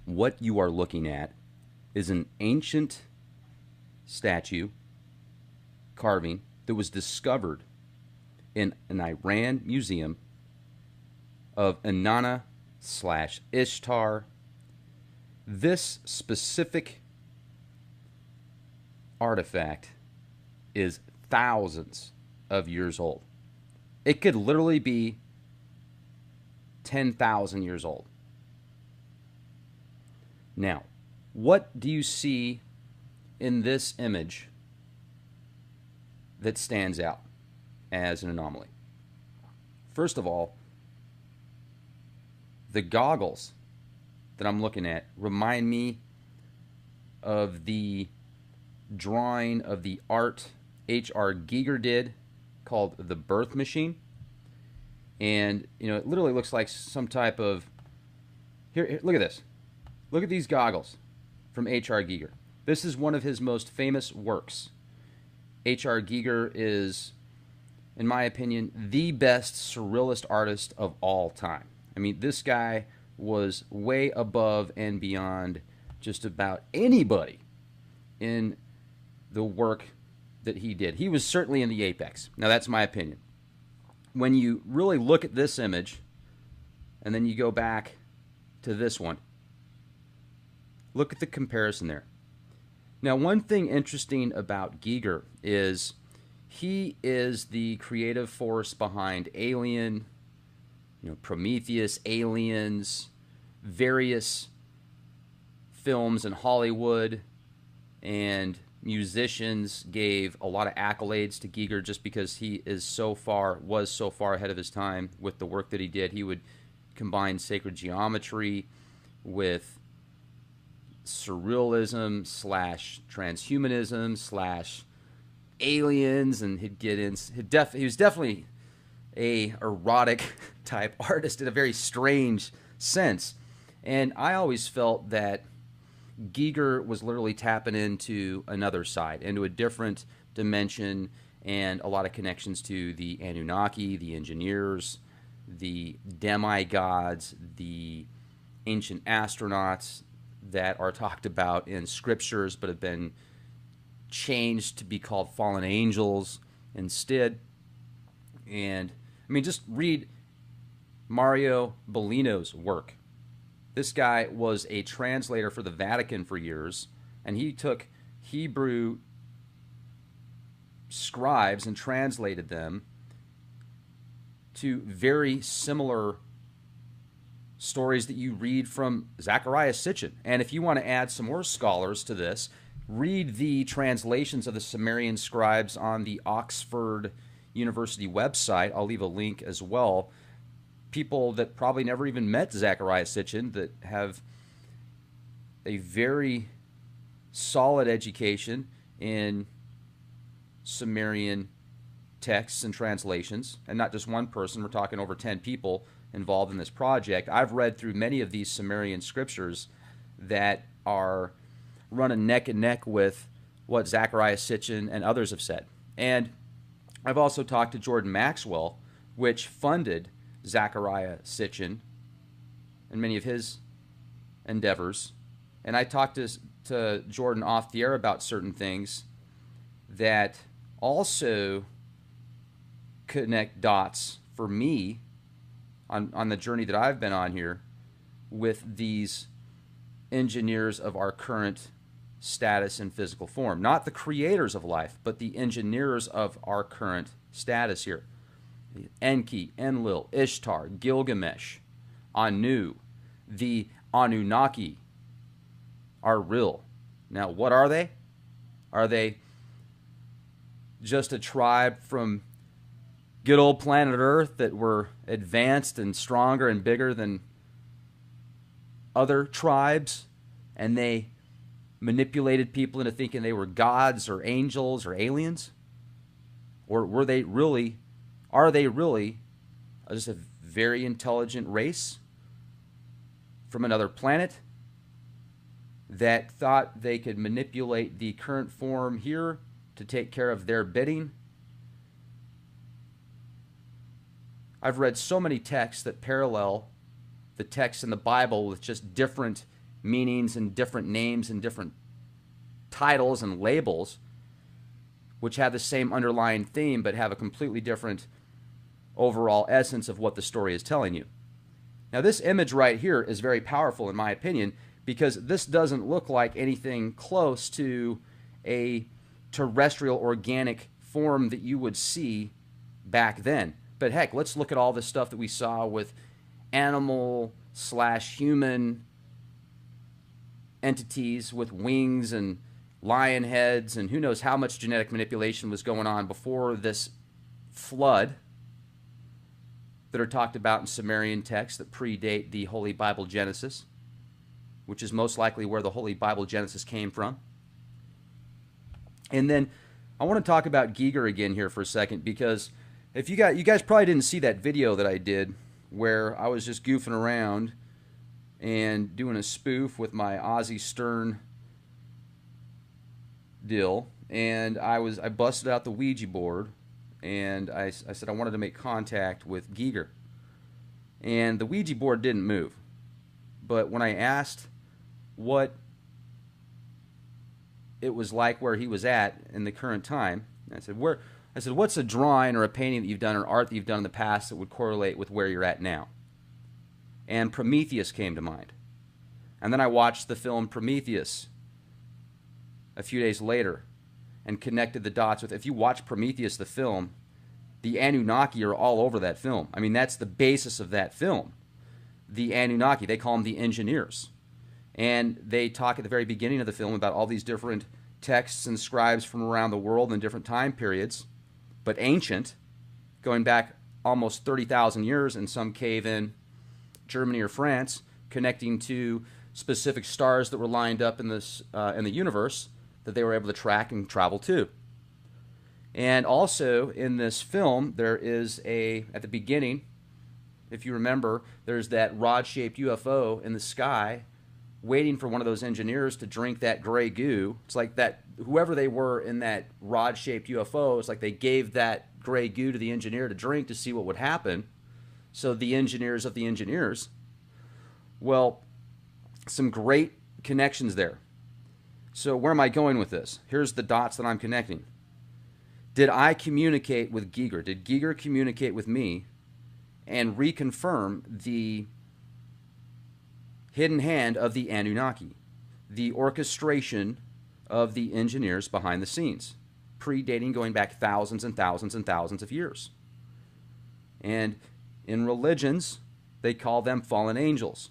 What you are looking at is an ancient statue carving that was discovered in an Iran museum of Inanna slash Ishtar. This specific artifact is thousands of years old. It could literally be 10,000 years old. Now, what do you see in this image that stands out as an anomaly? First of all, the goggles that I'm looking at remind me of the drawing of the art H.R. Giger did called The Birth Machine. And, you know, it literally looks like some type of... Here, look at this. Look at these goggles from H.R. Giger. This is one of his most famous works. H.R. Giger is, in my opinion, the best surrealist artist of all time. I mean, this guy was way above and beyond just about anybody in the work that he did. He was certainly in the apex. Now, that's my opinion. When you really look at this image, and then you go back to this one, look at the comparison there. Now, one thing interesting about Giger is he is the creative force behind Alien, you know, Prometheus, Aliens, various films in Hollywood, and musicians gave a lot of accolades to Giger just because he was so far ahead of his time with the work that he did. He would combine sacred geometry with surrealism slash transhumanism slash aliens, and he'd get in. He was definitely a erotic type artist in a very strange sense, and I always felt that Giger was literally tapping into another side, into a different dimension, and a lot of connections to the Anunnaki, the engineers, the demigods, the ancient astronauts that are talked about in scriptures but have been changed to be called fallen angels instead. And, I mean, just read Mario Bellino's work. This guy was a translator for the Vatican for years, and he took Hebrew scribes and translated them to very similar stories that you read from Zecharia Sitchen. And if you want to add some more scholars to this, read the translations of the Sumerian scribes on the Oxford University website. I'll leave a link as well. People that probably never even met Zecharia Sitchen that have a very solid education in Sumerian texts and translations, and not just one person. We're talking over 10 people involved in this project. I've read through many of these Sumerian scriptures that are running neck and neck with what Zecharia Sitchen and others have said. And I've also talked to Jordan Maxwell, which funded Zecharia Sitchen and many of his endeavors. And I talked to Jordan off the air about certain things that also connect dots for me on the journey that I've been on here with these engineers of our current status and physical form. Not the creators of life, but the engineers of our current status here. Enki, Enlil, Ishtar, Gilgamesh, Anu, the Anunnaki are real. Now, what are they? Are they just a tribe from good old planet Earth that were advanced and stronger and bigger than other tribes, and they manipulated people into thinking they were gods or angels or aliens? Or are they really just a very intelligent race from another planet that thought they could manipulate the current form here to take care of their bidding? I've read so many texts that parallel the texts in the Bible with just different meanings and different names and different titles and labels, which have the same underlying theme but have a completely different overall essence of what the story is telling you. Now, this image right here is very powerful in my opinion, because this doesn't look like anything close to a terrestrial organic form that you would see back then. But heck, let's look at all the stuff that we saw with animal/human entities with wings and lion heads, and who knows how much genetic manipulation was going on before this flood that are talked about in Sumerian texts that predate the Holy Bible Genesis, which is most likely where the Holy Bible Genesis came from. And then I want to talk about Giger again here for a second, because if you guys probably didn't see that video that I did where I was just goofing around and doing a spoof with my Ozzy Stern deal, and I busted out the Ouija board, and I said I wanted to make contact with Giger, and the Ouija board didn't move. But when I asked what it was like where he was at in the current time, I said, what's a drawing or a painting that you've done or art that you've done in the past that would correlate with where you're at now? And Prometheus came to mind. And then I watched the film Prometheus a few days later and connected the dots with, if you watch Prometheus, the film, the Anunnaki are all over that film. I mean, that's the basis of that film. The Anunnaki, they call them the engineers. And they talk at the very beginning of the film about all these different texts and scribes from around the world in different time periods, but ancient, going back almost 30,000 years in some cave in Germany or France, connecting to specific stars that were lined up in the universe that they were able to track and travel to. And also in this film, there is at the beginning, if you remember, there's that rod-shaped UFO in the sky waiting for one of those engineers to drink that gray goo. It's like that whoever they were in that rod-shaped UFO, it's like they gave that gray goo to the engineer to drink to see what would happen. So the engineers of the engineers. Well, some great connections there. So where am I going with this? Here's the dots that I'm connecting. Did I communicate with Giger? Did Giger communicate with me and reconfirm the hidden hand of the Anunnaki, the orchestration of the engineers behind the scenes, predating going back thousands and thousands and thousands of years? And in religions, they call them fallen angels.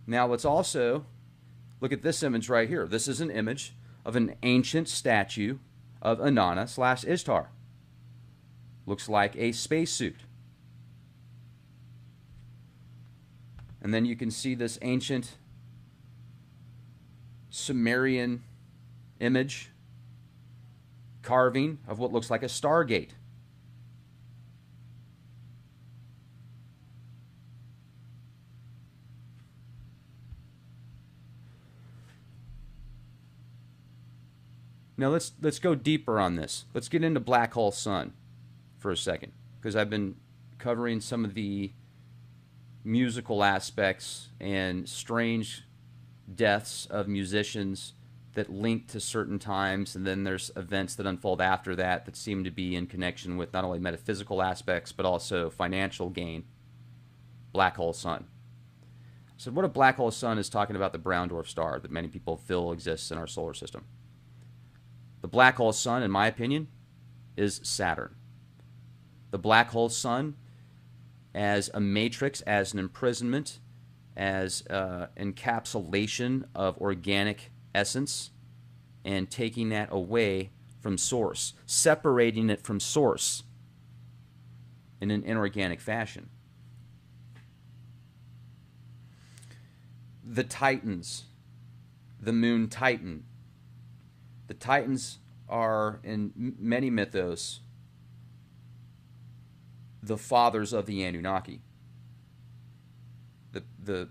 Now let's also look at this image right here. This is an image of an ancient statue of Inanna/Ishtar. Looks like a spacesuit. And then you can see this ancient Sumerian image carving of what looks like a Stargate. Now let's go deeper on this. Let's get into Black Hole Sun for a second, because I've been covering some of the musical aspects and strange deaths of musicians that link to certain times, and then there's events that unfold after that that seem to be in connection with not only metaphysical aspects but also financial gain. Black Hole Sun. So what a black hole sun is talking about the brown dwarf star that many people feel exists in our solar system. The black hole sun, in my opinion, is Saturn. The black hole sun as a matrix, as an imprisonment, as encapsulation of organic essence, and taking that away from source, separating it from source in an inorganic fashion. The Titans, the moon Titan. The Titans are, in many mythos, the fathers of the Anunnaki, the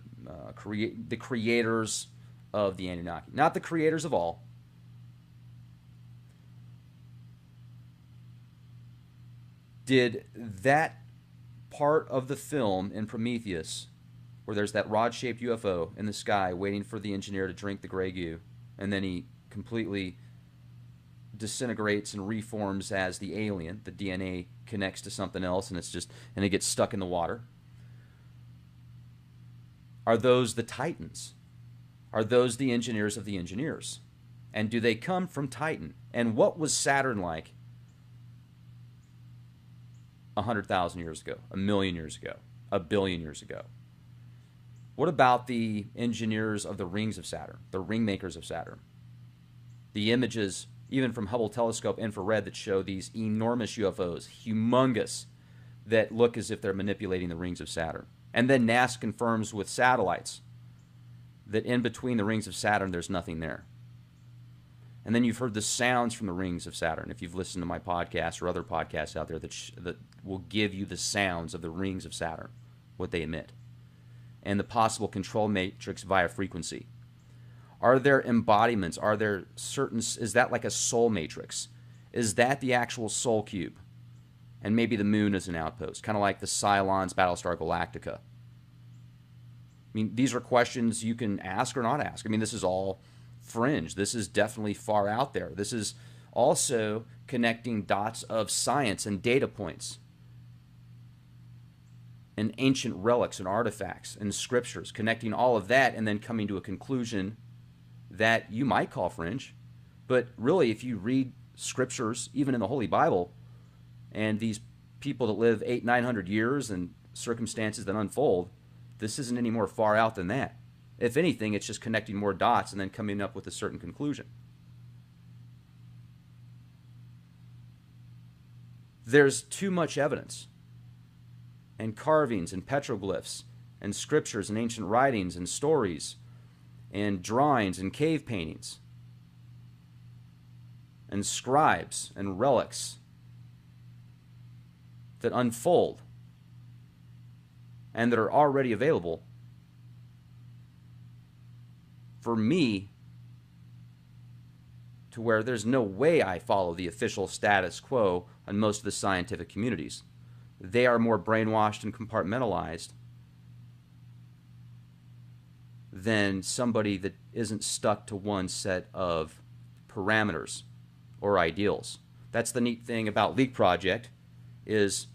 creators of the Anunnaki, not the creators of all. Did that part of the film in Prometheus where there's that rod-shaped UFO in the sky waiting for the engineer to drink the Grey Goo, and then he completely disintegrates and reforms as the alien. The DNA connects to something else, and it gets stuck in the water. Are those the Titans? Are those the engineers of the engineers? And do they come from Titan? And what was Saturn like 100,000 years ago, 1,000,000 years ago, 1,000,000,000 years ago? What about the engineers of the rings of Saturn, the ring makers of Saturn? The images, even from Hubble telescope infrared, that show these enormous UFOs, humongous, that look as if they're manipulating the rings of Saturn. And then NASA confirms with satellites that in between the rings of Saturn, there's nothing there. And then you've heard the sounds from the rings of Saturn. If you've listened to my podcast or other podcasts out there that will give you the sounds of the rings of Saturn, what they emit, and the possible control matrix via frequency. Are there embodiments? Are there certain, is that like a soul matrix? Is that the actual soul cube? And maybe the moon is an outpost, kind of like the Cylons Battlestar Galactica. I mean, these are questions you can ask or not ask. I mean, this is all fringe. This is definitely far out there. This is also connecting dots of science and data points and ancient relics and artifacts and scriptures, connecting all of that and then coming to a conclusion that you might call fringe. But really, if you read scriptures, even in the Holy Bible, and these people that live 800-900 years and circumstances that unfold, this isn't any more far out than that. If anything, it's just connecting more dots and then coming up with a certain conclusion. There's too much evidence, and carvings and petroglyphs and scriptures and ancient writings and stories and drawings and cave paintings and scribes and relics that unfold and that are already available for me to where there's no way I follow the official status quo on most of the scientific communities. They are more brainwashed and compartmentalized than somebody that isn't stuck to one set of parameters or ideals. That's the neat thing about Leak Project, is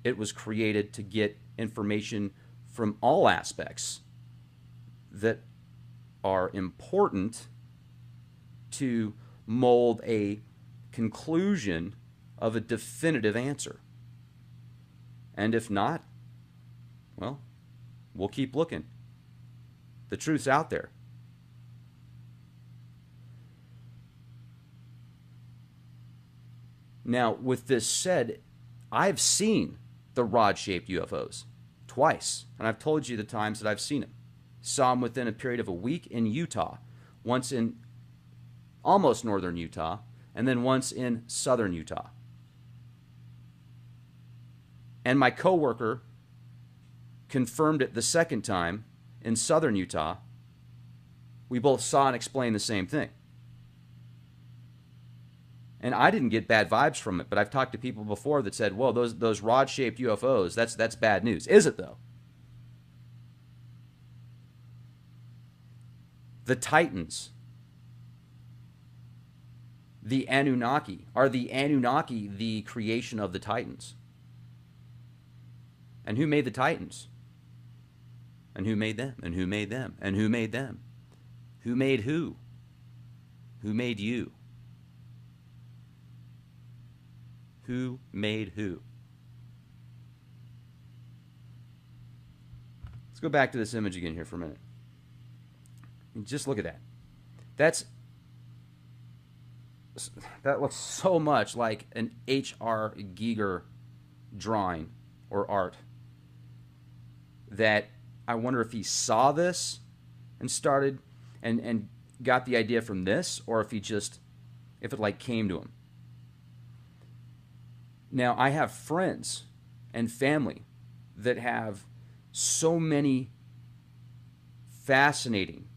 it was created to get information from all aspects that are important to mold a conclusion of a definitive answer. And if not, well, we'll keep looking. The truth's out there. Now, with this said, I've seen the rod-shaped UFOs twice, and I've told you the times that I've seen them. Saw them within a period of a week in Utah, once in almost northern Utah, and then once in southern Utah. And my coworker confirmed it the second time in southern Utah. We both saw and explained the same thing. And I didn't get bad vibes from it, but I've talked to people before that said, "Whoa, those rod-shaped UFOs, that's bad news." Is it though? The Titans, the Anunnaki, are the Anunnaki the creation of the Titans? And who made the Titans? And who made them? And who made them? And who made them? Who made who? Who made you? Who made who? Let's go back to this image again here for a minute. Just look at that. That looks so much like an H.R. Giger drawing or art that I wonder if he saw this and started and got the idea from this, or if it like came to him. Now, I have friends and family that have so many fascinating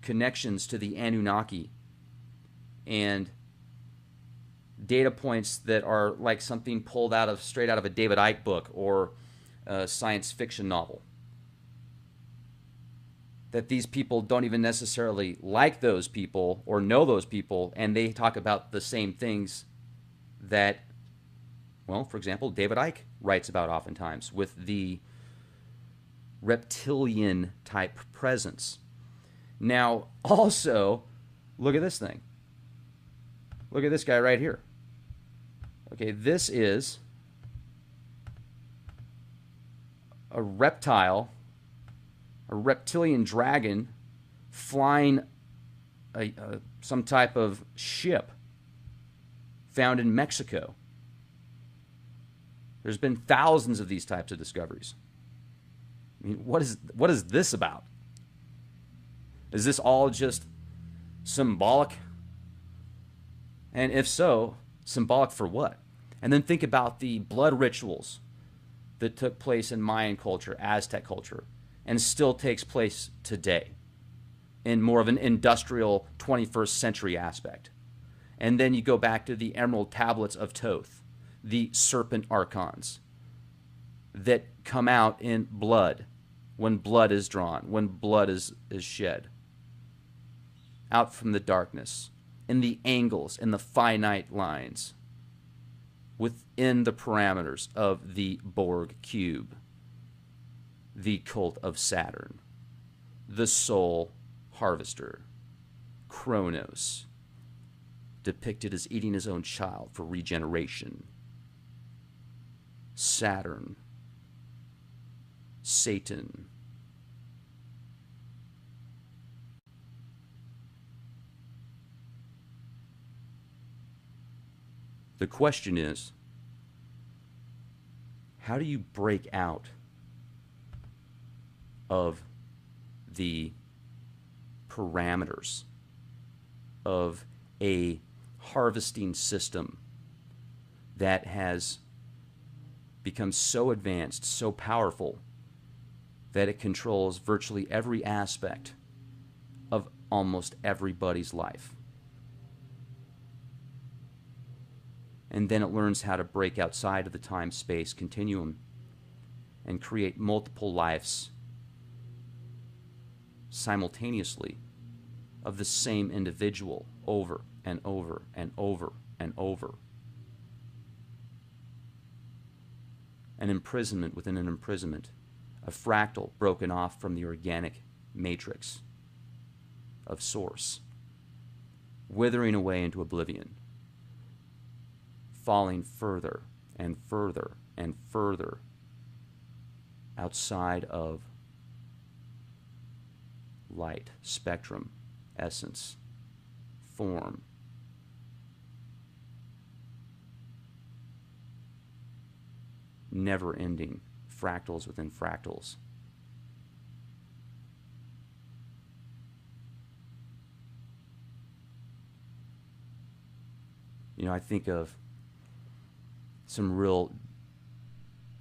connections to the Anunnaki and data points that are like something pulled straight out of a David Icke book or a science fiction novel. That these people don't even necessarily like those people or know those people, and they talk about the same things that, well, for example, David Icke writes about oftentimes with the reptilian type presence. Now, also, look at this thing. Look at this guy right here. Okay, this is a reptile, a reptilian dragon flying some type of ship found in Mexico. There's been thousands of these types of discoveries. I mean, what is this about? Is this all just symbolic? And if so, symbolic for what? And then think about the blood rituals that took place in Mayan culture, Aztec culture, and still takes place today in more of an industrial 21st century aspect. And then you go back to the emerald tablets of Thoth, the serpent archons that come out in blood, when blood is drawn, when blood is shed, out from the darkness, in the angles, in the finite lines, within the parameters of the Borg cube, the cult of Saturn, the soul harvester, Kronos, depicted as eating his own child for regeneration, Saturn, Satan, the question is, how do you break out of the parameters of a harvesting system that has become so advanced, so powerful, that it controls virtually every aspect of almost everybody's life? And then it learns how to break outside of the time-space continuum and create multiple lives simultaneously of the same individual over and over and over and over. An imprisonment within an imprisonment, a fractal broken off from the organic matrix of source, withering away into oblivion, falling further and further and further outside of light, spectrum, essence, form. Never-ending fractals within fractals. You know, I think of some real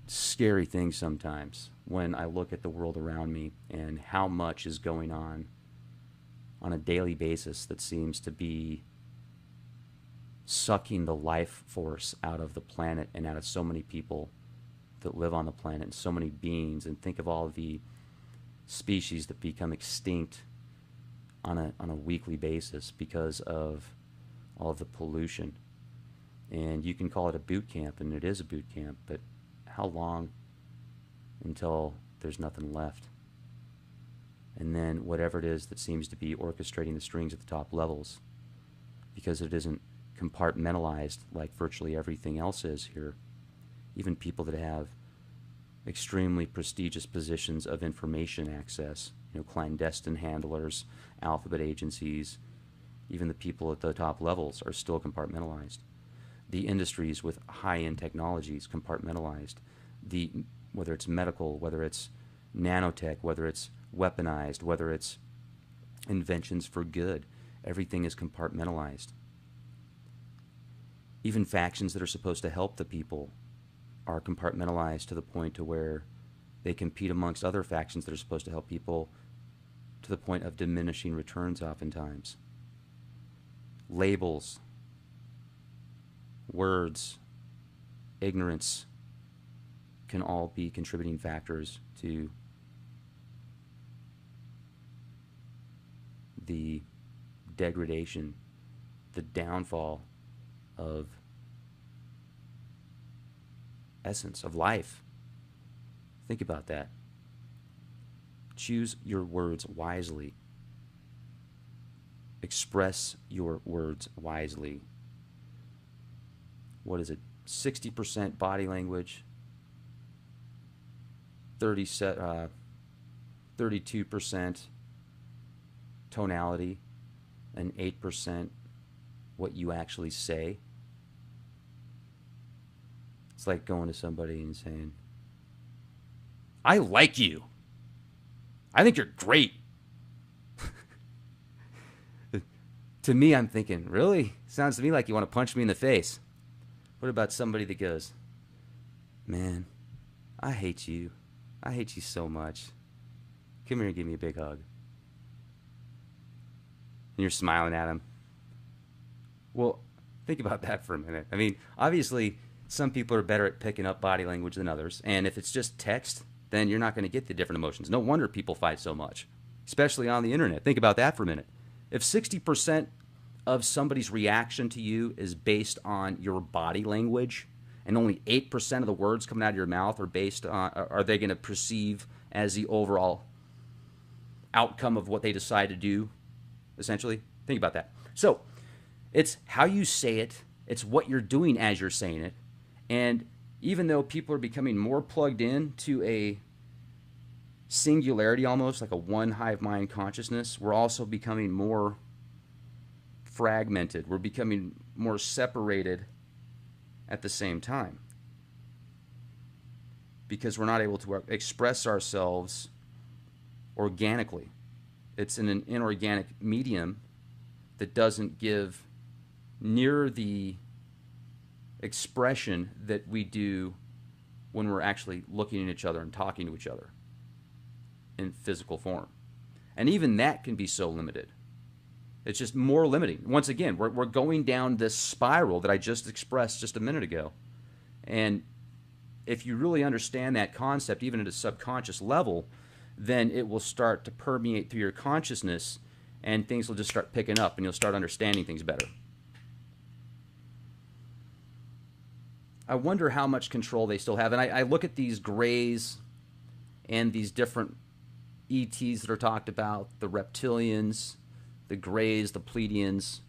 scary things sometimes when I look at the world around me and how much is going on a daily basis that seems to be sucking the life force out of the planet and out of so many people that live on the planet and so many beings. And think of all the species that become extinct on a weekly basis because of all of the pollution. And you can call it a boot camp, and it is a boot camp, but how long until there's nothing left? And then whatever it is that seems to be orchestrating the strings at the top levels, because it isn't compartmentalized like virtually everything else is here. Even people that have extremely prestigious positions of information access, you know, clandestine handlers, alphabet agencies, even the people at the top levels are still compartmentalized. The industries with high-end technologies compartmentalized. Whether it's medical, whether it's nanotech, whether it's weaponized, whether it's inventions for good, everything is compartmentalized. Even factions that are supposed to help the people are compartmentalized to the point to where they compete amongst other factions that are supposed to help people to the point of diminishing returns oftentimes. Labels. words, ignorance can all be contributing factors to the degradation, the downfall of essence, of life. Think about that. Choose your words wisely. Express your words wisely. What is it? 60% body language, 32% tonality, and 8% what you actually say. It's like going to somebody and saying, I like you. I think you're great. To me, I'm thinking, really? Sounds to me like you want to punch me in the face. What about somebody that goes, man, I hate you. I hate you so much. Come here and give me a big hug. And you're smiling at him. Well, think about that for a minute. I mean, obviously, some people are better at picking up body language than others. And if it's just text, then you're not going to get the different emotions. No wonder people fight so much, especially on the internet. Think about that for a minute. If 60% of somebody's reaction to you is based on your body language, and only 8% of the words coming out of your mouth are based on, are they going to perceive as the overall outcome of what they decide to do, essentially? Think about that. So it's how you say it. It's what you're doing as you're saying it. And even though people are becoming more plugged in to a singularity, almost like a one hive mind consciousness, we're also becoming more fragmented. We're becoming more separated at the same time, because we're not able to express ourselves organically. It's in an inorganic medium that doesn't give near the expression that we do when we're actually looking at each other and talking to each other in physical form. And even that can be so limited. It's just more limiting. Once again, we're going down this spiral that I just expressed just a minute ago. And if you really understand that concept, even at a subconscious level, then it will start to permeate through your consciousness, and things will just start picking up, and you'll start understanding things better. I wonder how much control they still have. And I look at these grays and these different ETs that are talked about, the reptilians, the Greys, the Pleiadians.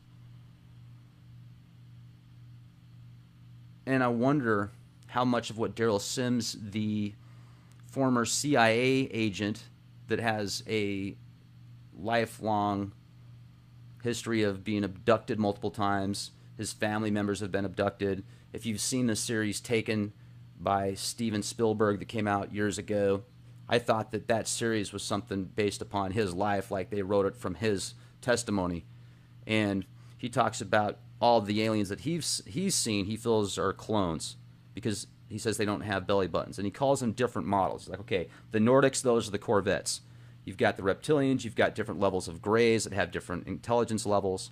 And I wonder how much of what Daryl Sims, the former CIA agent that has a lifelong history of being abducted multiple times, his family members have been abducted. If you've seen the series Taken by Steven Spielberg that came out years ago, I thought that that series was something based upon his life, like they wrote it from his testimony. And he talks about all the aliens that he's seen, he feels are clones, because he says they don't have belly buttons. And he calls them different models. Like, okay, the Nordics, those are the Corvettes. You've got the reptilians, you've got different levels of Greys that have different intelligence levels.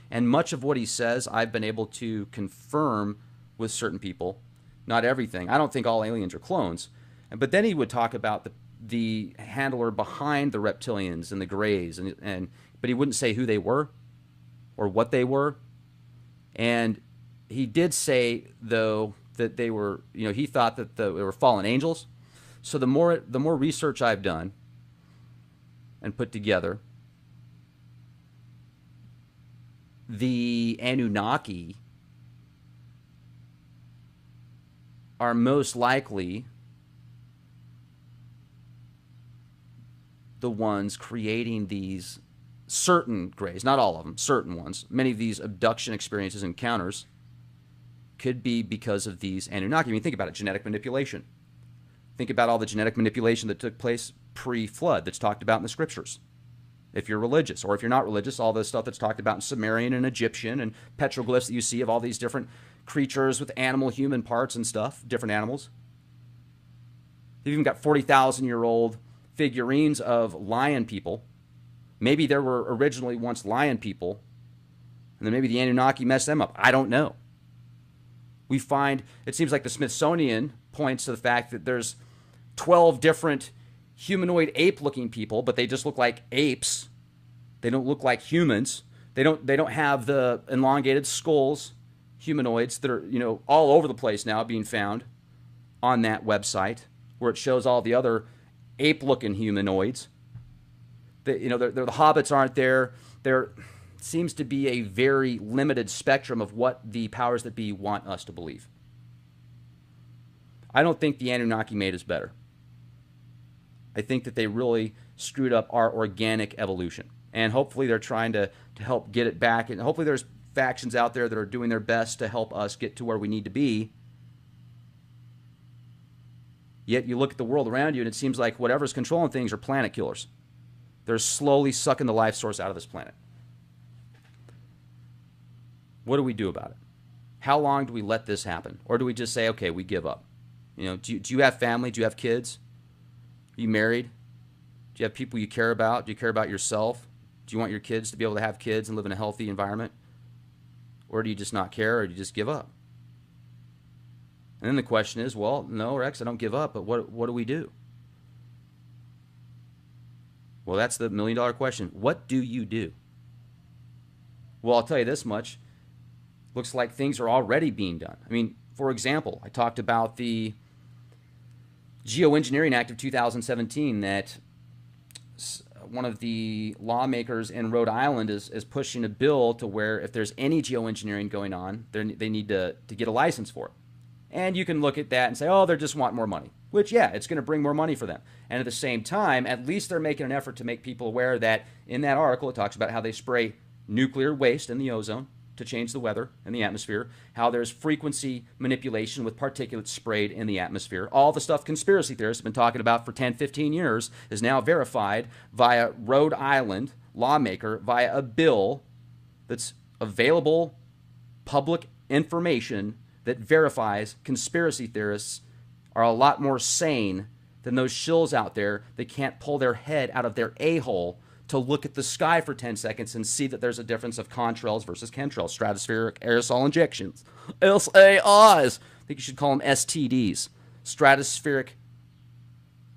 And much of what he says, I've been able to confirm with certain people. Not everything. I don't think all aliens are clones. But then he would talk about the handler behind the reptilians and the Greys, but he wouldn't say who they were or what they were. And he did say, though, that they were, he thought that they were fallen angels. So the more research I've done and put together, the Anunnaki are most likely the ones creating these certain Greys, not all of them, certain ones. Many of these abduction experiences, encounters, could be because of these Anunnaki. I mean, think about it, genetic manipulation. Think about all the genetic manipulation that took place pre-flood that's talked about in the scriptures. If you're religious, or if you're not religious, all the stuff that's talked about in Sumerian and Egyptian and petroglyphs that you see of all these different creatures with animal-human parts and stuff, different animals. You've even got 40,000-year-old figurines of lion people. Maybe there were originally once lion people, and then maybe the Anunnaki messed them up. I don't know. We find, it seems like the Smithsonian points to the fact that there's 12 different humanoid ape-looking people, but they just look like apes. They don't look like humans. They don't have the elongated skulls, humanoids that are, all over the place now being found on that website where it shows all the other ape-looking humanoids. The hobbits aren't there. There seems to be a very limited spectrum of what the powers that be want us to believe. I don't think the Anunnaki made us better. I think that they really screwed up our organic evolution. And hopefully they're trying to help get it back. And hopefully there's factions out there that are doing their best to help us get to where we need to be. Yet you look at the world around you and it seems like whatever's controlling things are planet killers. They're slowly sucking the life source out of this planet. What do we do about it? How long do we let this happen? Or do we just say, okay, we give up? Do you have family? Do you have kids? Are you married? Do you have people you care about? Do you care about yourself? Do you want your kids to be able to have kids and live in a healthy environment? Or do you just not care, or do you just give up? And then the question is, well, no, Rex, I don't give up, but what do we do? Well, that's the million-dollar question. What do you do? Well, I'll tell you this much. Looks like things are already being done. I mean, for example, I talked about the Geoengineering Act of 2017 that one of the lawmakers in Rhode Island is pushing a bill to where if there's any geoengineering going on, they need to get a license for it. And you can look at that and say, oh, they just want more money. Which, yeah, it's going to bring more money for them. And at the same time, at least they're making an effort to make people aware that in that article, it talks about how they spray nuclear waste in the ozone to change the weather in the atmosphere, how there's frequency manipulation with particulates sprayed in the atmosphere. All the stuff conspiracy theorists have been talking about for 10, 15 years is now verified via Rhode Island lawmaker via a bill that's available public information that verifies conspiracy theorists are a lot more sane than those shills out there that can't pull their head out of their a-hole to look at the sky for 10 seconds and see that there's a difference of contrails versus chemtrails, stratospheric aerosol injections, SAIs. I think you should call them STDs, stratospheric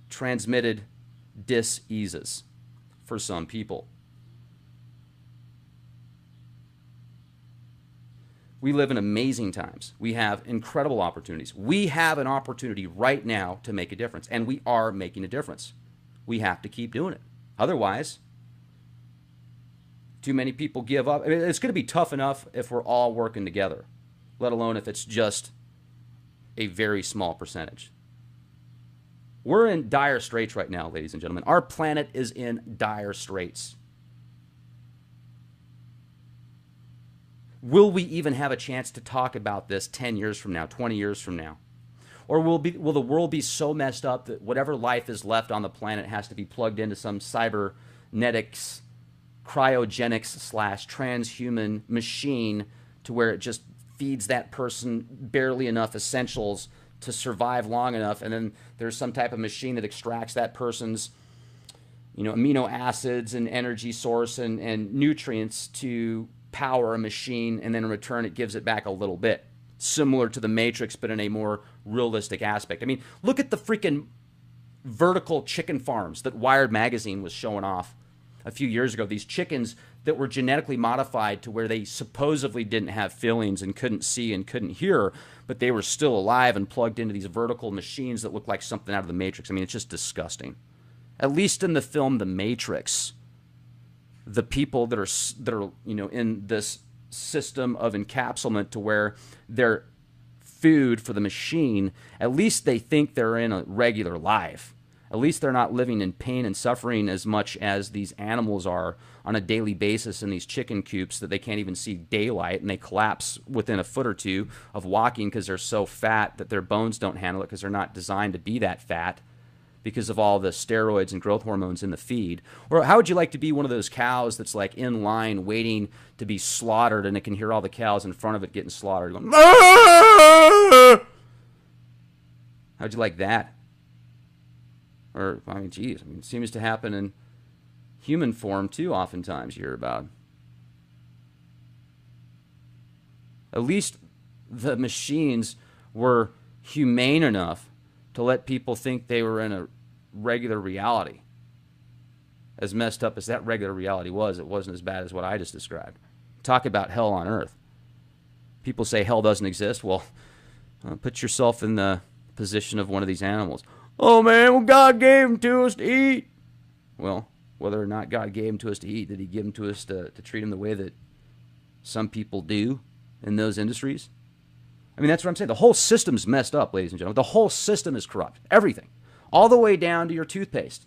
transmitted diseases for some people. We live in amazing times. We have incredible opportunities. We have an opportunity right now to make a difference, and we are making a difference. We have to keep doing it. Otherwise, too many people give up. I mean, it's going to be tough enough if we're all working together, let alone if it's just a very small percentage. We're in dire straits right now, ladies and gentlemen. Our planet is in dire straits. Will we even have a chance to talk about this 10 years from now, 20 years from now? Or will the world be so messed up that whatever life is left on the planet has to be plugged into some cybernetics, cryogenics / transhuman machine to where it just feeds that person barely enough essentials to survive long enough, and then there's some type of machine that extracts that person's amino acids and energy source and nutrients to power a machine, and then in return it gives it back a little bit, similar to the Matrix but in a more realistic aspect. I mean, look at the freaking vertical chicken farms that Wired magazine was showing off a few years ago. These chickens that were genetically modified to where they supposedly didn't have feelings and couldn't see and couldn't hear, but they were still alive and plugged into these vertical machines that look like something out of the Matrix. I mean, it's just disgusting. At least in the film The Matrix, the people that are in this system of encapsulament to where they're food for the machine, at least they think they're in a regular life. At least they're not living in pain and suffering as much as these animals are on a daily basis in these chicken coops that they can't even see daylight, and they collapse within a foot or two of walking because they're so fat that their bones don't handle it because they're not designed to be that fat, because of all the steroids and growth hormones in the feed. Or how would you like to be one of those cows that's like in line waiting to be slaughtered, and it can hear all the cows in front of it getting slaughtered going, "Aah!" How'd you like that? Or, I mean, geez, it seems to happen in human form too oftentimes, you hear about. At least the machines were humane enough to let people think they were in a regular reality. As messed up as that regular reality was, it wasn't as bad as what I just described. Talk about hell on earth. People say hell doesn't exist. Well, put yourself in the position of one of these animals. Oh man, well, God gave them to us to eat. Well, whether or not God gave them to us to eat, did he give them to us to treat them the way that some people do in those industries? I mean, that's what I'm saying. The whole system's messed up, ladies and gentlemen. The whole system is corrupt. Everything. All the way down to your toothpaste.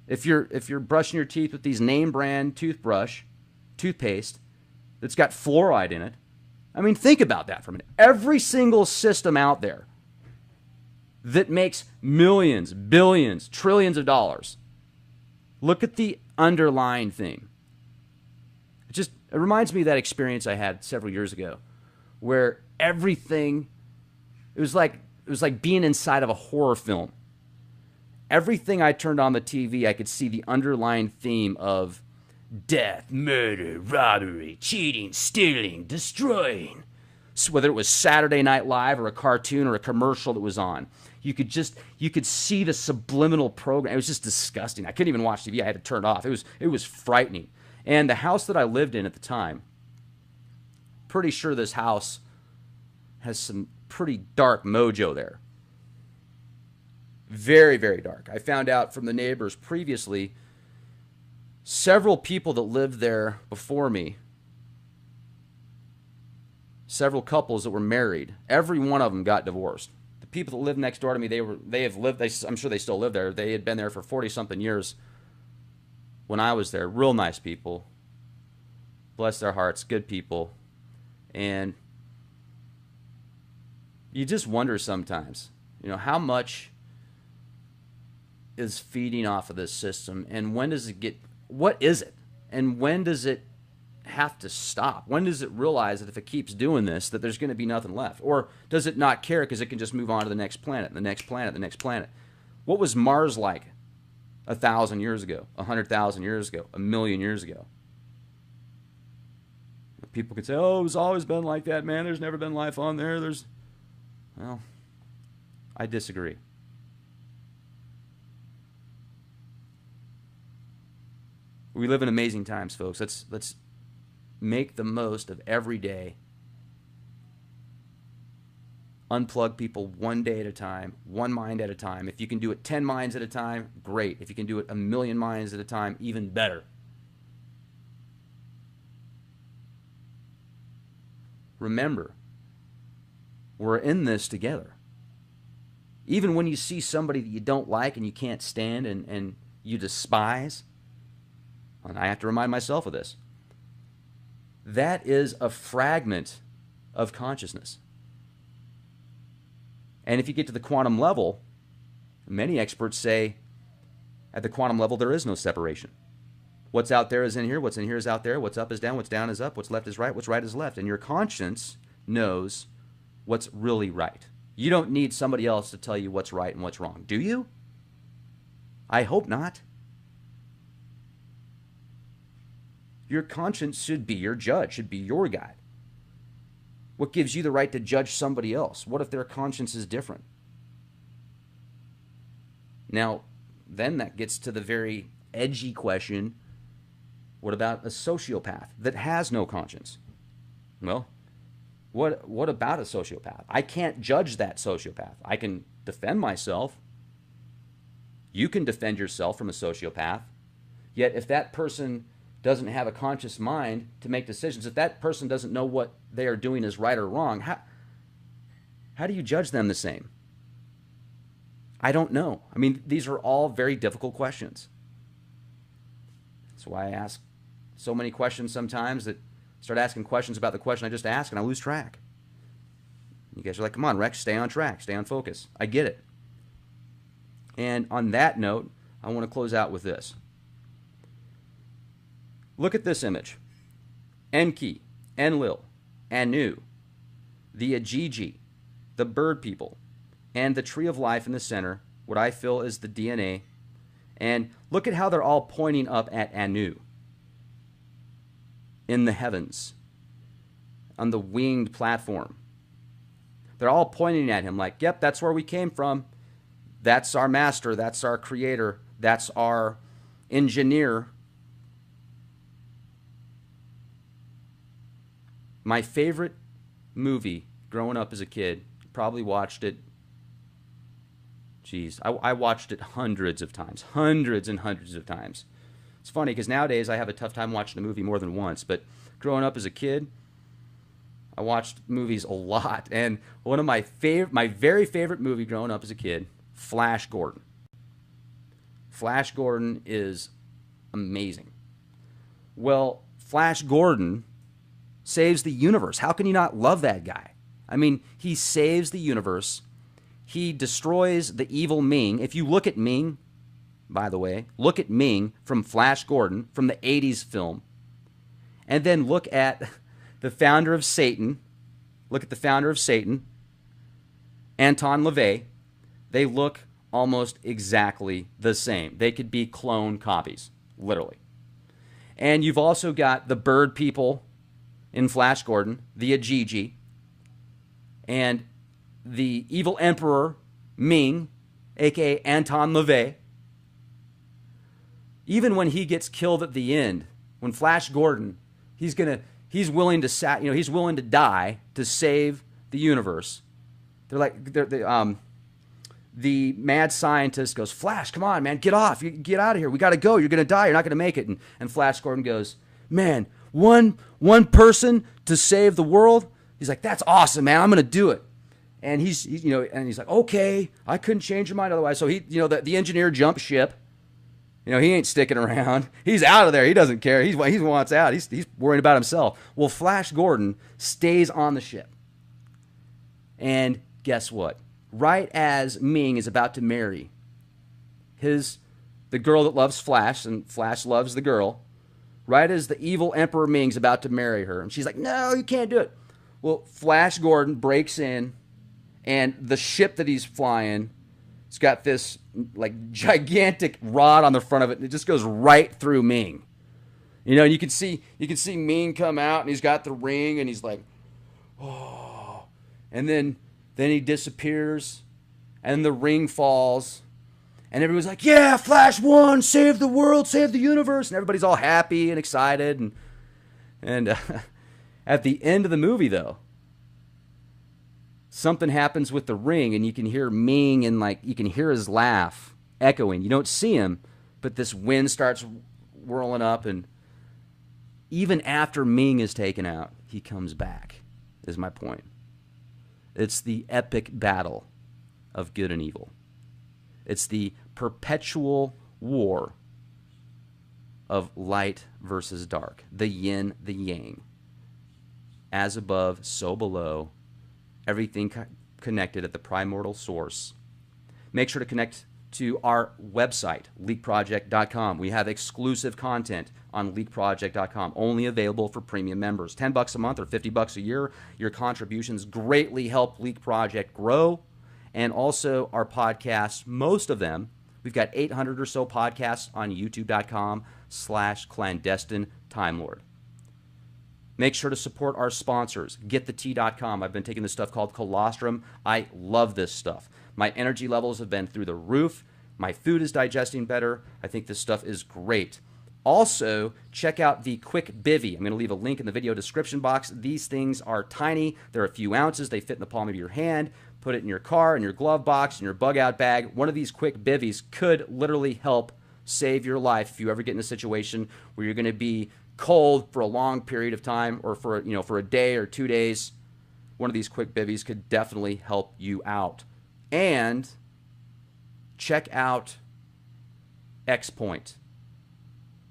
If you're brushing your teeth with these name brand toothpaste that's got fluoride in it, I mean, think about that for a minute. Every single system out there that makes millions, billions, trillions of dollars, look at the underlying theme. It reminds me of that experience I had several years ago where everything, it was like being inside of a horror film. Everything I turned on the TV, I could see the underlying theme of death, murder, robbery, cheating, stealing, destroying. So whether it was Saturday Night Live or a cartoon or a commercial that was on, you could see the subliminal program. It was just disgusting. I couldn't even watch TV. I had to turn it off. It was frightening. And the house that I lived in at the time, pretty sure this house has some pretty dark mojo there. Very, very dark. I found out from the neighbors previously, several people that lived there before me, several couples that were married, every one of them got divorced. The people that lived next door to me, I'm sure they still live there. They had been there for 40-something years when I was there. Real nice people. Bless their hearts, good people. And you just wonder sometimes, how much is feeding off of this system, and when does it get, what is it, and when does it have to stop? When does it realize that if it keeps doing this, that there's going to be nothing left? Or does it not care because it can just move on to the next planet, the next planet, the next planet? What was Mars like 1,000 years ago, 100,000 years ago, 1,000,000 years ago? People could say, oh, it's always been like that, man. There's never been life on there. Well, I disagree. We live in amazing times, folks. Let's make the most of every day. Unplug people one day at a time, one mind at a time. If you can do it 10 minds at a time, great. If you can do it 1,000,000 minds at a time, even better. Remember, we're in this together. Even when you see somebody that you don't like and you can't stand and you despise, and I have to remind myself of this, that is a fragment of consciousness. And if you get to the quantum level, many experts say at the quantum level there is no separation. What's out there is in here, what's in here is out there, what's up is down, what's down is up, what's left is right, what's right is left. And your conscience knows what's really right. You don't need somebody else to tell you what's right and what's wrong, do you? I hope not. Your conscience should be your judge, should be your guide. What gives you the right to judge somebody else? What if their conscience is different? Now, then that gets to the very edgy question, what about a sociopath that has no conscience? Well, what about a sociopath? I can't judge that sociopath. I can defend myself. You can defend yourself from a sociopath. Yet if that person doesn't have a conscious mind to make decisions, if that person doesn't know what they are doing is right or wrong, how do you judge them the same? I don't know. I mean, these are all very difficult questions. That's why I ask so many questions sometimes that start asking questions about the question I just asked and I lose track. You guys are like, come on, Rex, stay on track, stay on focus. I get it. And on that note, I want to close out with this. Look at this image. Enki, Enlil, Anu, the Ajiji, the bird people, and the tree of life in the center, what I feel is the DNA. And look at how they're all pointing up at Anu in the heavens on the winged platform. They're all pointing at him like, yep, that's where we came from. That's our master. That's our creator. That's our engineer. My favorite movie growing up as a kid, probably watched it, I watched it hundreds of times, hundreds and hundreds of times. It's funny because nowadays I have a tough time watching a movie more than once, but growing up as a kid, I watched movies a lot. And one of my very favorite movie growing up as a kid, Flash Gordon. Flash Gordon is amazing. Well, Flash Gordon saves the universe. How can you not love that guy? I mean, he saves the universe. He destroys the evil Ming. If you look at Ming, by the way, look at Ming from Flash Gordon from the 80s film, and then look at the founder of Satan. Look at the founder of Satan, Anton LaVey. They look almost exactly the same. They could be clone copies, literally. And you've also got the bird people in Flash Gordon, the Ajiji, and the evil emperor Ming, aka Anton LaVey. Even when he gets killed at the end, when Flash Gordon, he's willing to die to save the universe. The mad scientist goes, Flash, come on, man, get off, get out of here. We got to go. You're going to die. You're not going to make it. And Flash Gordon goes, man, one person to save the world. He's like, that's awesome, man. I'm going to do it. And he's like, okay, I couldn't change your mind otherwise. So the engineer jumps ship. He ain't sticking around. He's out of there. He doesn't care. He wants out. He's worrying about himself. Well, Flash Gordon stays on the ship. And guess what? Right as Ming is about to marry the girl that loves Flash, and Flash loves the girl, right as the evil Emperor Ming's about to marry her, and she's like, no, you can't do it. Well, Flash Gordon breaks in, and the ship that he's flying, it's got this like gigantic rod on the front of it, and it just goes right through Ming. And you can see Ming come out, and he's got the ring, and he's like, oh, and then he disappears, and the ring falls, and everybody's like, yeah, Flash won, save the world, save the universe, and everybody's all happy and excited, and at the end of the movie, though, something happens with the ring, and you can hear Ming, and you can hear his laugh echoing. You don't see him, but this wind starts whirling up, and even after Ming is taken out, he comes back, is my point. It's the epic battle of good and evil. It's the perpetual war of light versus dark, the yin, the yang. As above, so below, everything connected at the primordial source. Make sure to connect to our website, leakproject.com. We have exclusive content on leakproject.com, only available for premium members. $10 a month or $50 a year. Your contributions greatly help Leak Project grow. And also our podcasts, most of them, we've got 800 or so podcasts on youtube.com/clandestine Time Lord. Make sure to support our sponsors, getthetea.com. I've been taking this stuff called colostrum. I love this stuff. My energy levels have been through the roof. My food is digesting better. I think this stuff is great. Also, check out the Quick Bivy. I'm going to leave a link in the video description box. These things are tiny. They're a few ounces. They fit in the palm of your hand. Put it in your car, in your glove box, in your bug-out bag. One of these Quick Bivvies could literally help save your life if you ever get in a situation where you're going to be cold for a long period of time, or for a day or 2 days. One of these Quick Bivvies could definitely help you out. And check out X Point.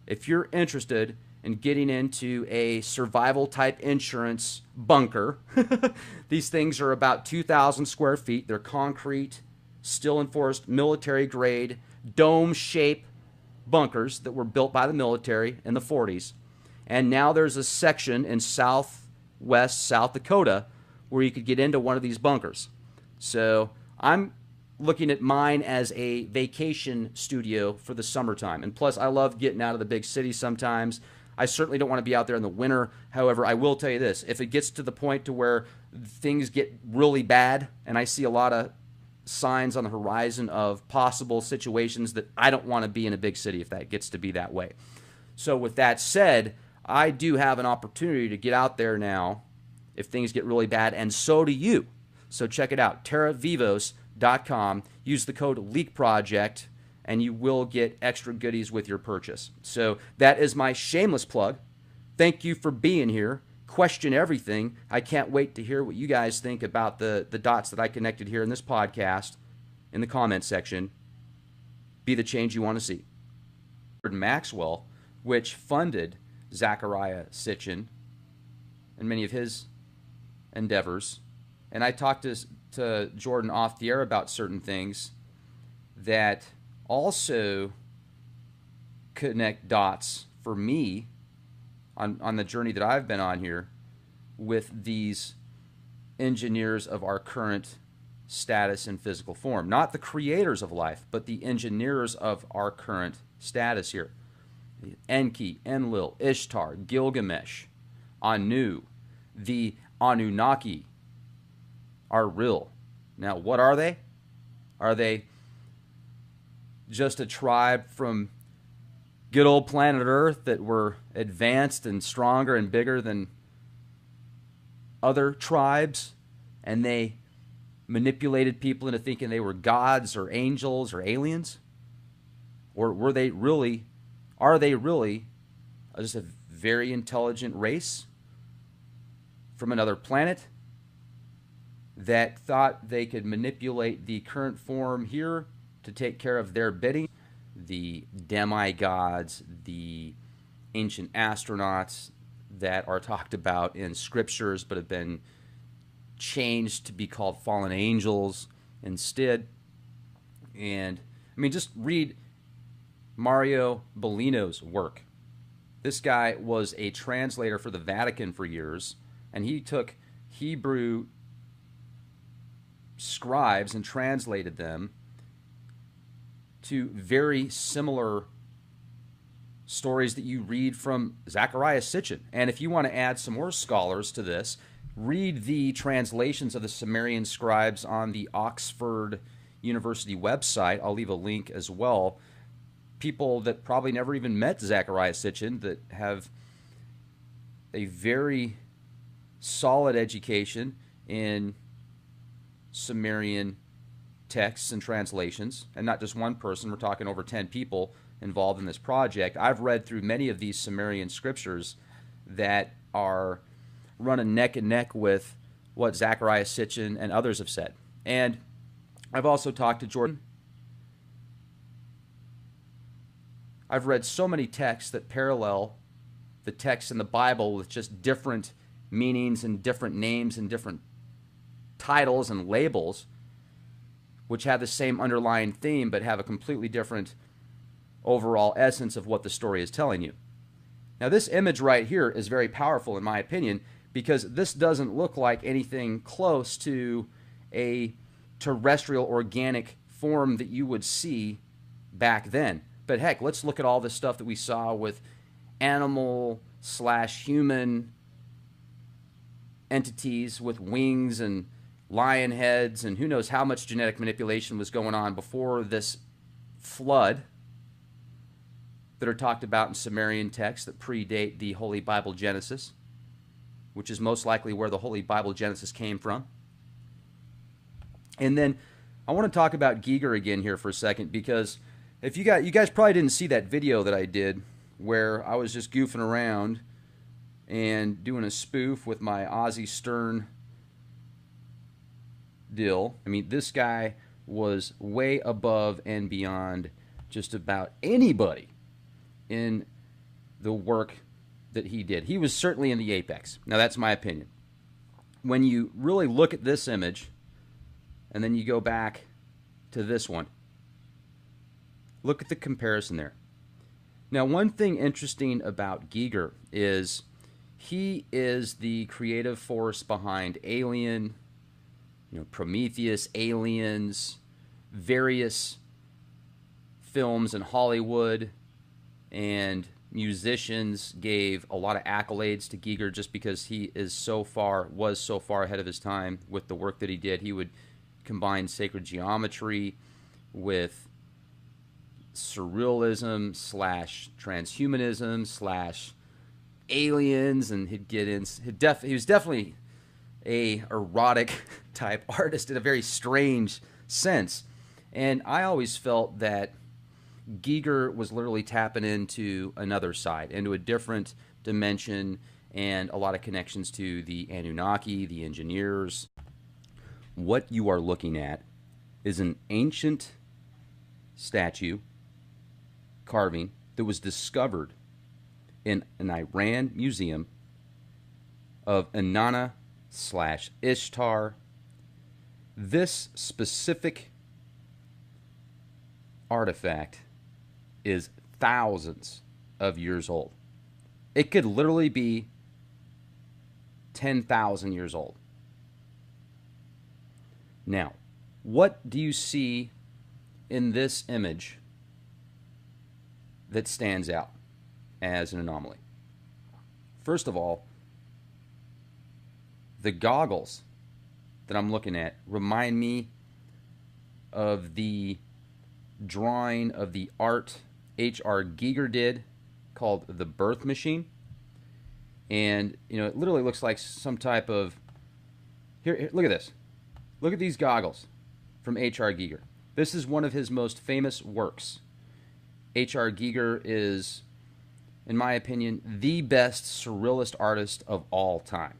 If you're interested in getting into a survival type insurance bunker, these things are about 2,000 square feet. They're concrete, still enforced, military grade, dome shape bunkers that were built by the military in the 40s. And now there's a section in southwest South Dakota where you could get into one of these bunkers. So I'm looking at mine as a vacation studio for the summertime. And plus, I love getting out of the big city sometimes. I certainly don't want to be out there in the winter. However, I will tell you this. If it gets to the point to where things get really bad, and I see a lot of signs on the horizon of possible situations that I don't want to be in a big city if that gets to be that way. So with that said, I do have an opportunity to get out there now if things get really bad, and so do you. So check it out, terravivos.com. Use the code LEAKPROJECT, and you will get extra goodies with your purchase. So that is my shameless plug. Thank you for being here. Question everything. I can't wait to hear what you guys think about the dots that I connected here in this podcast in the comment section. Be the change you want to see. Maxwell, which funded Zecharia Sitchen and many of his endeavors. And I talked to Jordan off the air about certain things that also connect dots for me on the journey that I've been on here with these engineers of our current status and physical form. Not the creators of life, but the engineers of our current status here. Enki, Enlil, Ishtar, Gilgamesh, Anu, the Anunnaki are real. Now, what are they? Are they just a tribe from good old planet Earth that were advanced and stronger and bigger than other tribes, and they manipulated people into thinking they were gods or angels or aliens? Or are they really just a very intelligent race from another planet that thought they could manipulate the current form here to take care of their bidding? The demigods, the ancient astronauts that are talked about in scriptures but have been changed to be called fallen angels instead. And I mean, just read Mario Bellino's work. This guy was a translator for the Vatican for years, and he took Hebrew scribes and translated them to very similar stories that you read from Zecharia Sitchen. And if you want to add some more scholars to this, read the translations of the Sumerian scribes on the Oxford University website. I'll leave a link as well. People that probably never even met Zecharia Sitchen that have a very solid education in Sumerian texts and translations, and not just one person. We're talking over 10 people involved in this project. I've read through many of these Sumerian scriptures that are running neck and neck with what Zecharia Sitchen and others have said. And I've also talked to Jordan. I've read so many texts that parallel the texts in the Bible with just different meanings and different names and different titles and labels, which have the same underlying theme but have a completely different overall essence of what the story is telling you. Now, this image right here is very powerful in my opinion, because this doesn't look like anything close to a terrestrial organic form that you would see back then. But heck, let's look at all the stuff that we saw with animal/human entities with wings and lion heads, and who knows how much genetic manipulation was going on before this flood that are talked about in Sumerian texts that predate the Holy Bible Genesis, which is most likely where the Holy Bible Genesis came from. And then I want to talk about Giger again here for a second, because if you guys probably didn't see that video that I did where I was just goofing around and doing a spoof with my Ozzy Stern deal. I mean, this guy was way above and beyond just about anybody in the work that he did. He was certainly in the apex. Now, that's my opinion. When you really look at this image, and then you go back to this one, look at the comparison there. Now, one thing interesting about Giger is he is the creative force behind Alien, Prometheus, Aliens, various films in Hollywood, and musicians gave a lot of accolades to Giger just because he was so far ahead of his time with the work that he did. He would combine sacred geometry with surrealism / transhumanism / aliens, and he was definitely a erotic type artist in a very strange sense. And I always felt that Giger was literally tapping into another side, into a different dimension, and a lot of connections to the Anunnaki, the engineers. What you are looking at is an ancient statue carving that was discovered in an Iran museum of Inanna / Ishtar. This specific artifact is thousands of years old. It could literally be 10,000 years old. Now, what do you see in this image that stands out as an anomaly? First of all, the goggles that I'm looking at remind me of the drawing of the art H.R. Giger did called The Birth Machine. And, it literally looks like some type of... Here, look at this. Look at these goggles from H.R. Giger. This is one of his most famous works. H.R. Giger is, in my opinion, the best surrealist artist of all time.